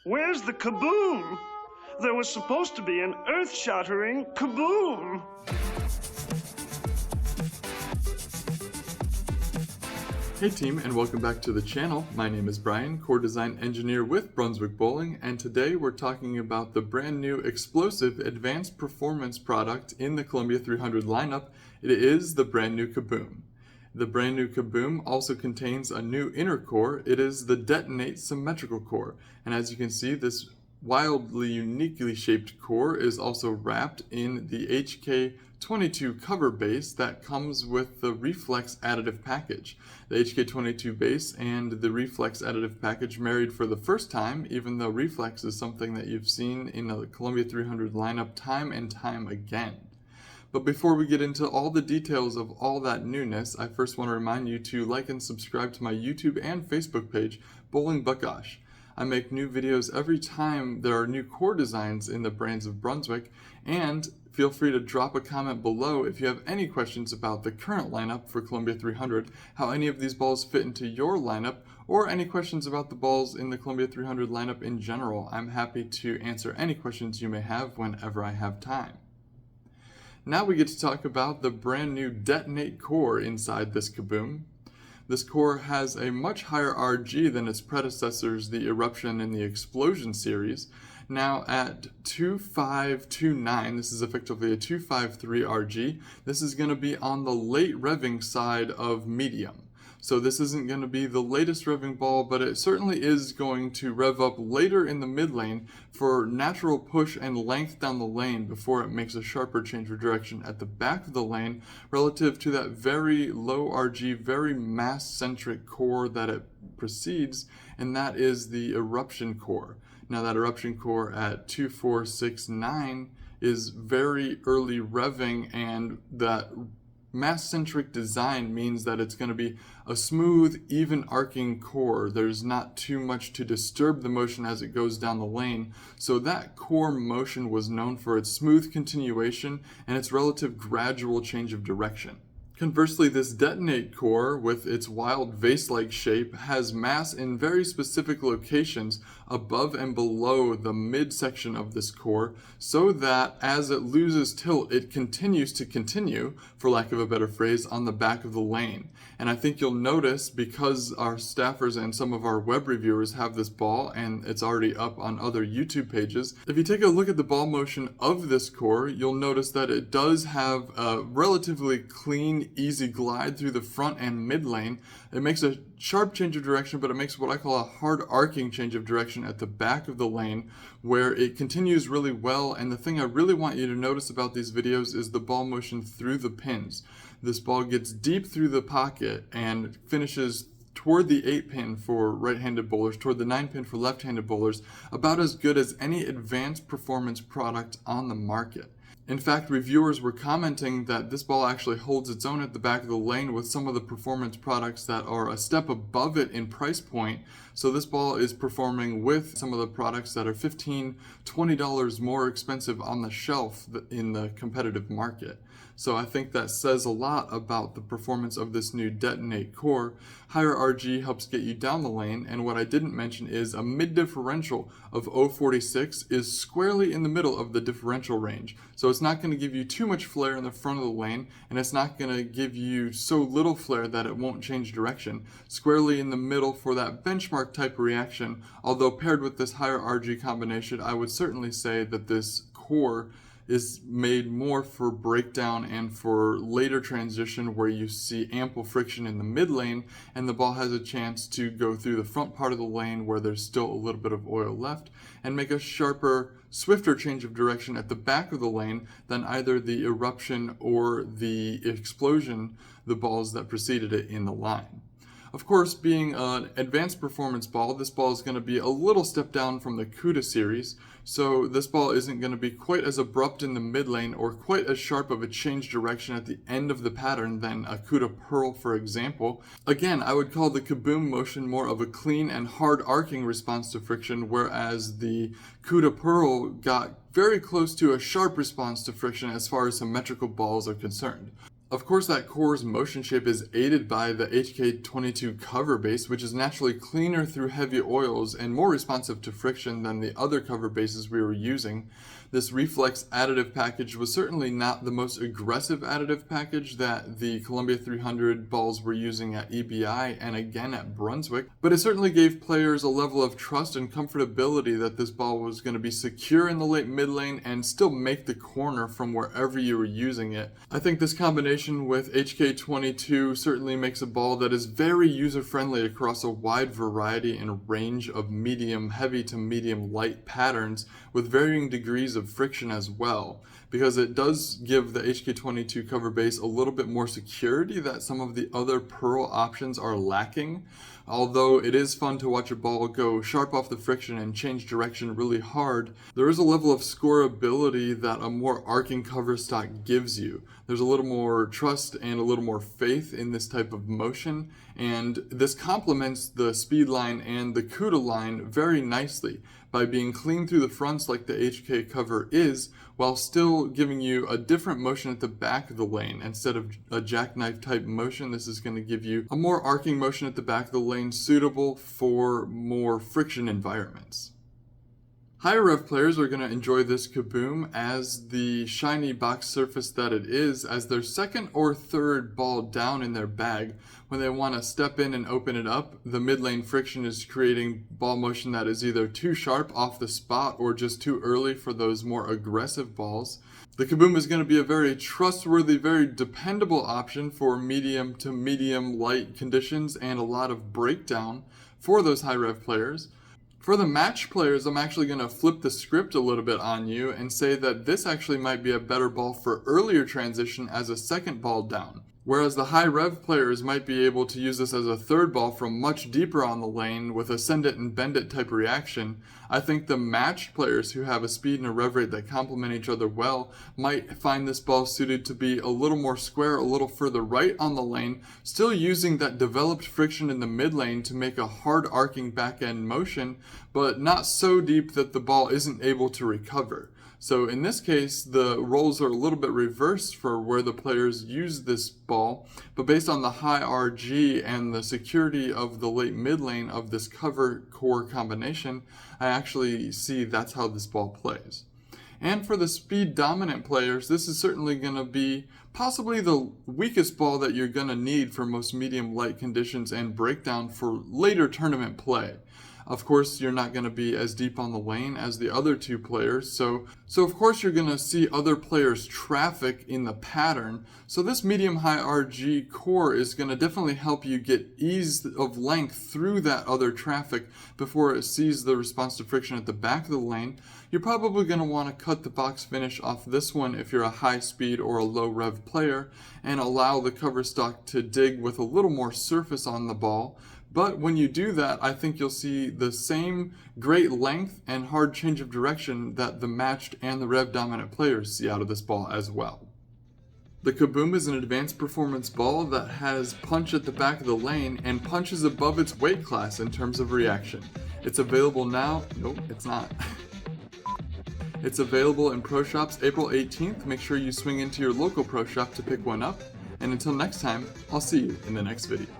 Where's the kaboom? There was supposed to be an earth-shattering kaboom. Hey team, and welcome back to the channel. My name is Brian, core design engineer with Brunswick Bowling, and today we're talking about the brand new explosive advanced performance product in the Columbia 300 lineup. It is the brand new Kaboom. The brand new Kaboom also contains a new inner core. It is the Detonate symmetrical core, and as you can see, this wildly uniquely shaped core is also wrapped in the HK22 cover base that comes with the Reflex additive package. The HK22 base and the Reflex additive package married for the first time, even though Reflex is something that you've seen in the Columbia 300 lineup time and time again. But before we get into all the details of all that newness, I first want to remind you to like and subscribe to my YouTube and Facebook page, Bowling Buckosh. I make new videos every time there are new core designs in the brands of Brunswick, and feel free to drop a comment below if you have any questions about the current lineup for Columbia 300, how any of these balls fit into your lineup, or any questions about the balls in the Columbia 300 lineup in general. I'm happy to answer any questions you may have whenever I have time. Now we get to talk about the brand new Detonate core inside this Kaboom. This core has a much higher RG than its predecessors, the Eruption and the Explosion series. Now at 2529, this is effectively a 253 RG. This is going to be on the late revving side of medium. So this isn't going to be the latest revving ball, but it certainly is going to rev up later in the mid lane for natural push and length down the lane before it makes a sharper change of direction at the back of the lane relative to that very low RG, very mass-centric core that it precedes, and that is the Eruption core. Now that Eruption core at 2469 is very early revving, and that mass-centric design means that it's going to be a smooth, even arcing core. There's not too much to disturb the motion as it goes down the lane. So that core motion was known for its smooth continuation and its relative gradual change of direction. Conversely, this Detonate core, with its wild vase-like shape, has mass in very specific locations above and below the midsection of this core, so that as it loses tilt, it continues to continue, for lack of a better phrase, on the back of the lane. And I think you'll notice, because our staffers and some of our web reviewers have this ball, and it's already up on other YouTube pages, if you take a look at the ball motion of this core, you'll notice that it does have a relatively clean, easy glide through the front and mid lane. It makes a sharp change of direction, but it makes what I call a hard arcing change of direction at the back of the lane, where it continues really well. And the thing I really want you to notice about these videos is the ball motion through the pins. This ball gets deep through the pocket and finishes toward the 8-pin for right-handed bowlers, toward the 9-pin for left-handed bowlers, about as good as any advanced performance product on the market. In fact, reviewers were commenting that this ball actually holds its own at the back of the lane with some of the performance products that are a step above it in price point. So this ball is performing with some of the products that are $15, $20 more expensive on the shelf in the competitive market. So I think that says a lot about the performance of this new Detonate core. Higher RG helps get you down the lane, and what I didn't mention is a mid differential of 0.46 is squarely in the middle of the differential range. So it's not going to give you too much flare in the front of the lane, and it's not going to give you so little flare that it won't change direction. Squarely in the middle for that benchmark type reaction, although paired with this higher RG combination, I would certainly say that this core is made more for breakdown and for later transition, where you see ample friction in the mid lane and the ball has a chance to go through the front part of the lane where there's still a little bit of oil left and make a sharper, swifter change of direction at the back of the lane than either the Eruption or the Explosion, the balls that preceded it in the line. Of course, being an advanced performance ball, this ball is going to be a little step down from the CUDA series, so this ball isn't going to be quite as abrupt in the mid lane or quite as sharp of a change direction at the end of the pattern than a CUDA Pearl, for example. Again, I would call the Kaboom motion more of a clean and hard arcing response to friction, whereas the CUDA Pearl got very close to a sharp response to friction as far as symmetrical balls are concerned. Of course, that core's motion shape is aided by the HK22 cover base, which is naturally cleaner through heavy oils and more responsive to friction than the other cover bases we were using. This Reflex additive package was certainly not the most aggressive additive package that the Columbia 300 balls were using at EBI and again at Brunswick, but it certainly gave players a level of trust and comfortability that this ball was going to be secure in the late mid lane and still make the corner from wherever you were using it. I think this combination with HK22 certainly makes a ball that is very user-friendly across a wide variety and range of medium heavy to medium light patterns with varying degrees of friction as well, because it does give the HK22 cover base a little bit more security that some of the other pearl options are lacking. Although it is fun to watch a ball go sharp off the friction and change direction really hard, there is a level of scoreability that a more arcing cover stock gives you. There's a little more trust and a little more faith in this type of motion, and this complements the speed line and the CUDA line very nicely by being clean through the fronts like the HK cover is, while still giving you a different motion at the back of the lane. Instead of a jackknife type motion, this is going to give you a more arcing motion at the back of the lane suitable for more friction environments. Higher rev players are going to enjoy this Kaboom as the shiny box surface that it is as their second or third ball down in their bag. When they want to step in and open it up, the mid lane friction is creating ball motion that is either too sharp off the spot or just too early for those more aggressive balls. The Kaboom is going to be a very trustworthy, very dependable option for medium to medium light conditions and a lot of breakdown for those high rev players. For the match players, I'm actually going to flip the script a little bit on you and say that this actually might be a better ball for earlier transition as a second ball down. Whereas the high rev players might be able to use this as a third ball from much deeper on the lane with a send it and bend it type reaction, I think the matched players who have a speed and a rev rate that complement each other well might find this ball suited to be a little more square, a little further right on the lane, still using that developed friction in the mid lane to make a hard arcing back end motion, but not so deep that the ball isn't able to recover. So in this case, the roles are a little bit reversed for where the players use this ball, but based on the high RG and the security of the late mid lane of this cover core combination, I actually see that's how this ball plays. And for the speed dominant players, this is certainly going to be possibly the weakest ball that you're going to need for most medium light conditions and breakdown for later tournament play. Of course, you're not going to be as deep on the lane as the other two players, so of course you're going to see other players' traffic in the pattern. So this medium-high RG core is going to definitely help you get ease of length through that other traffic before it sees the response to friction at the back of the lane. You're probably going to want to cut the box finish off this one if you're a high speed or a low rev player and allow the cover stock to dig with a little more surface on the ball. But when you do that, I think you'll see the same great length and hard change of direction that the matched and the rev dominant players see out of this ball as well. The Kaboom is an advanced performance ball that has punch at the back of the lane and punches above its weight class in terms of reaction. It's available now. Nope, it's not. It's available in pro shops April 18th. Make sure you swing into your local pro shop to pick one up. And until next time, I'll see you in the next video.